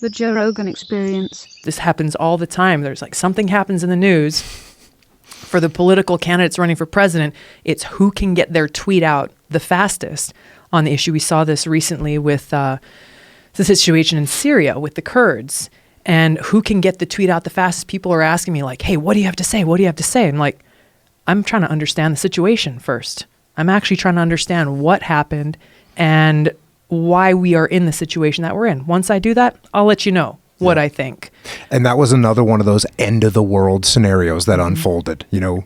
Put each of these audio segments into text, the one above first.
The Joe Rogan Experience. This happens all the time. There's like something happens in the news. For the political candidates running for president, it's who can get their tweet out the fastest on the issue. We saw this recently with the situation in Syria with the Kurds, and who can get the tweet out the fastest. People are asking me like, hey, what do you have to say? What do you have to say? And like, I'm trying to understand the situation first. I'm actually trying to understand what happened and why we are in the situation that we're in. Once I do that, I'll let you know what I think. And that was another one of those end of the world scenarios that unfolded. You know,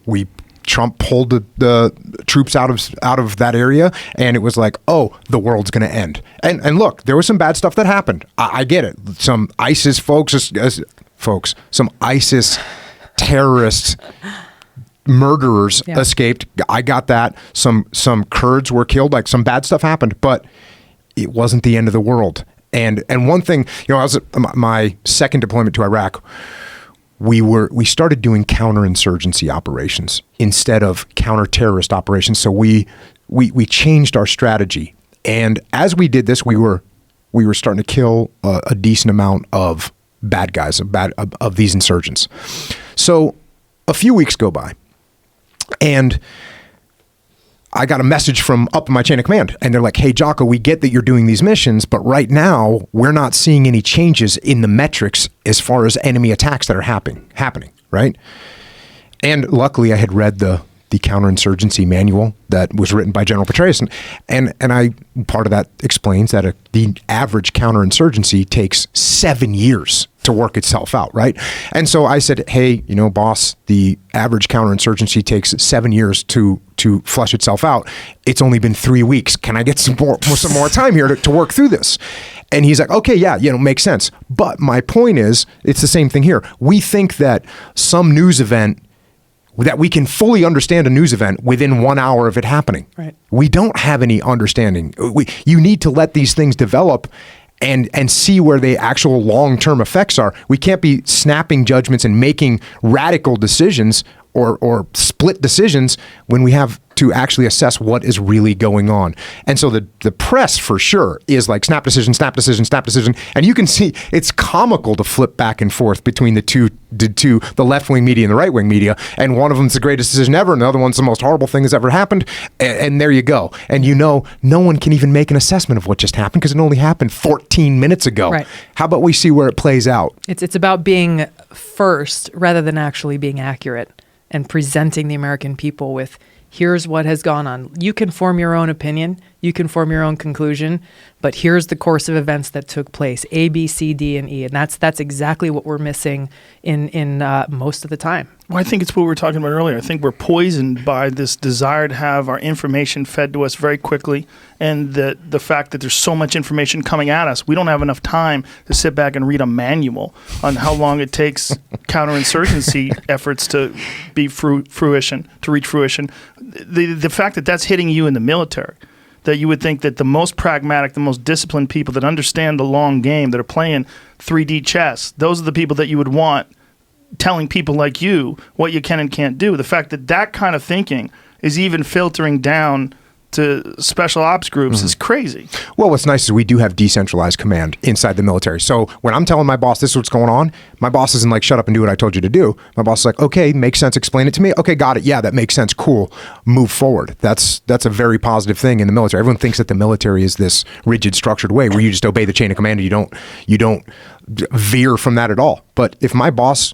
Trump pulled the troops out of that area, and it was like, oh, the world's going to end. And look, there was some bad stuff that happened. I get it. Some ISIS some ISIS terrorists, murderers escaped. I got that. Some Kurds were killed. Like, some bad stuff happened, but it wasn't the end of the world. And one thing, you know, I was at my second deployment to Iraq. We started doing counterinsurgency operations instead of counter-terrorist operations. So we changed our strategy. And as we did this, we were starting to kill a decent amount of bad guys, of these insurgents. So a few weeks go by, and I got a message from up in my chain of command, and they're like, hey, Jocko, we get that you're doing these missions, but right now we're not seeing any changes in the metrics as far as enemy attacks that are happening, right? And luckily I had read the counterinsurgency manual that was written by General Petraeus, and part of that explains that the average counterinsurgency takes 7 years to work itself out, right? And so I said, hey, you know, boss, the average counterinsurgency takes 7 years to flesh itself out. It's only been 3 weeks. Can I get some more time here to work through this? And he's like, okay, yeah, you know, makes sense. But my point is, it's the same thing here. We think that some news event, that we can fully understand a news event within 1 hour of it happening. Right. We don't have any understanding. You need to let these things develop and see where the actual long-term effects are. We can't be snapping judgments and making radical decisions or split decisions when we have to actually assess what is really going on. And so the press for sure is like snap decision, snap decision, snap decision. And you can see it's comical to flip back and forth between the left-wing media and the right-wing media. And one of them's the greatest decision ever, and the other one's the most horrible thing that's ever happened. And there you go. And you know, no one can even make an assessment of what just happened because it only happened 14 minutes ago. Right. How about we see where it plays out? It's about being first rather than actually being accurate and presenting the American people with, here's what has gone on. You can form your own opinion. You can form your own conclusion. But here's the course of events that took place, A, B, C, D, and E. And that's exactly what we're missing in most of the time. Well, I think it's what we were talking about earlier. I think we're poisoned by this desire to have our information fed to us very quickly, and the fact that there's so much information coming at us. We don't have enough time to sit back and read a manual on how long it takes counterinsurgency efforts to be to reach fruition. The fact that that's hitting you in the military, that you would think that the most pragmatic, the most disciplined people that understand the long game, that are playing 3D chess, those are the people that you would want telling people like you what you can and can't do. The fact that that kind of thinking is even filtering down to special ops groups is crazy. Well, what's nice is we do have decentralized command inside the military. So when I'm telling my boss this is what's going on, my boss isn't like, shut up and do what I told you to do. My boss is like, okay, makes sense, explain it to me. Okay, got it. Yeah, that makes sense. Cool. Move forward. That's a very positive thing in the military. Everyone thinks that the military is this rigid, structured way where you just obey the chain of command and you don't veer from that at all. But if my boss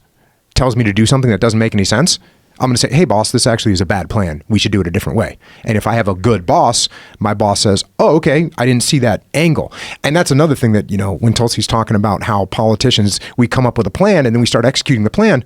tells me to do something that doesn't make any sense, I'm going to say, hey, boss, this actually is a bad plan. We should do it a different way. And if I have a good boss, my boss says, oh, okay, I didn't see that angle. And that's another thing that, you know, when Tulsi's talking about how politicians, we come up with a plan and then we start executing the plan.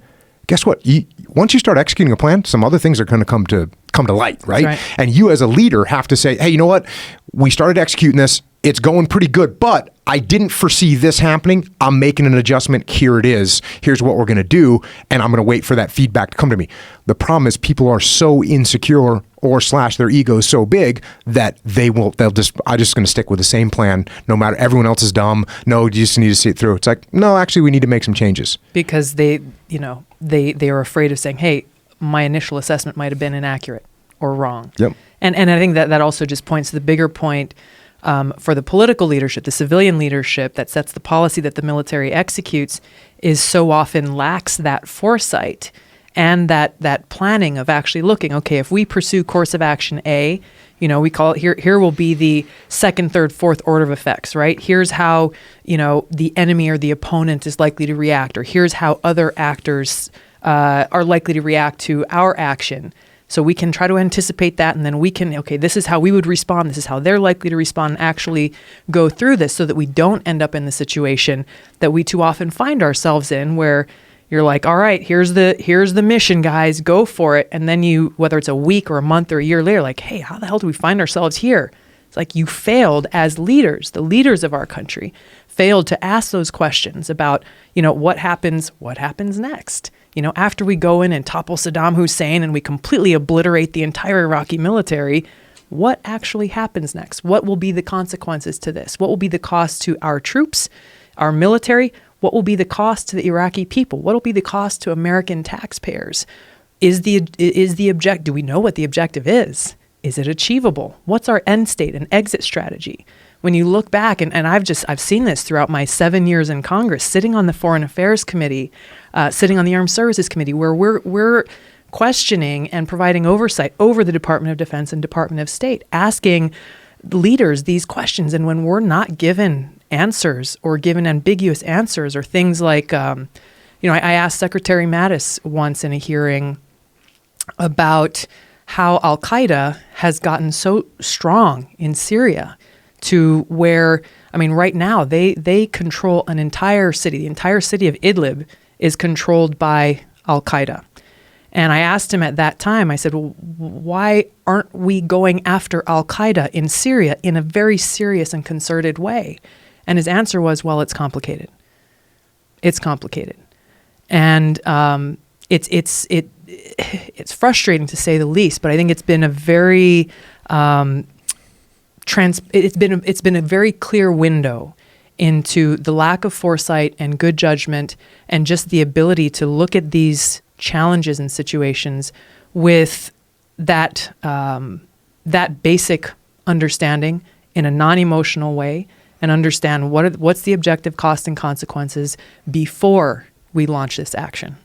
Guess what? Once you start executing a plan, some other things are going to come to light, right? And you as a leader have to say, hey, you know what? We started executing this. It's going pretty good, but I didn't foresee this happening. I'm making an adjustment. Here it is. Here's what we're going to do. And I'm going to wait for that feedback to come to me. The problem is people are so insecure or / their ego is so big that I'm just going to stick with the same plan no matter, everyone else is dumb. No, you just need to see it through. It's like, no, actually we need to make some changes. Because they are afraid of saying, hey, my initial assessment might have been inaccurate or wrong. Yep. And I think that also just points to the bigger point for the political leadership, the civilian leadership that sets the policy that the military executes, is so often lacks that foresight and that planning of actually looking, okay, if we pursue course of action A, we call it here will be the second, third, fourth order of effects, right? Here's how, the enemy or the opponent is likely to react, or here's how other actors are likely to react to our action. So we can try to anticipate that, and then we can, okay, this is how we would respond, this is how they're likely to respond, and actually go through this so that we don't end up in the situation that we too often find ourselves in, where you're like, all right, here's the mission, guys, go for it. And then you, whether it's a week or a month or a year later, like, hey, how the hell do we find ourselves here? It's like you failed as leaders, the leaders of our country, failed to ask those questions about, what happens next? After we go in and topple Saddam Hussein and we completely obliterate the entire Iraqi military, what actually happens next? What will be the consequences to this? What will be the cost to our troops, our military? What will be the cost to the Iraqi people? What will be the cost to American taxpayers? Do we know what the objective is? Is it achievable? What's our end state and exit strategy? When you look back, and I've seen this throughout my 7 years in Congress, sitting on the Foreign Affairs Committee, sitting on the Armed Services Committee, where we're questioning and providing oversight over the Department of Defense and Department of State, asking leaders these questions. And when we're not given answers or given ambiguous answers, or things like, I asked Secretary Mattis once in a hearing about how Al-Qaeda has gotten so strong in Syria to where, right now they control an entire city. The entire city of Idlib is controlled by Al-Qaeda. And I asked him at that time, I said, well, why aren't we going after Al-Qaeda in Syria in a very serious and concerted way? And his answer was, well, it's complicated. It's complicated. And it's frustrating to say the least, but I think it's been a very it's been a very clear window into the lack of foresight and good judgment, and just the ability to look at these challenges and situations with that basic understanding in a non-emotional way, and understand what's the objective cost and consequences before we launch this action.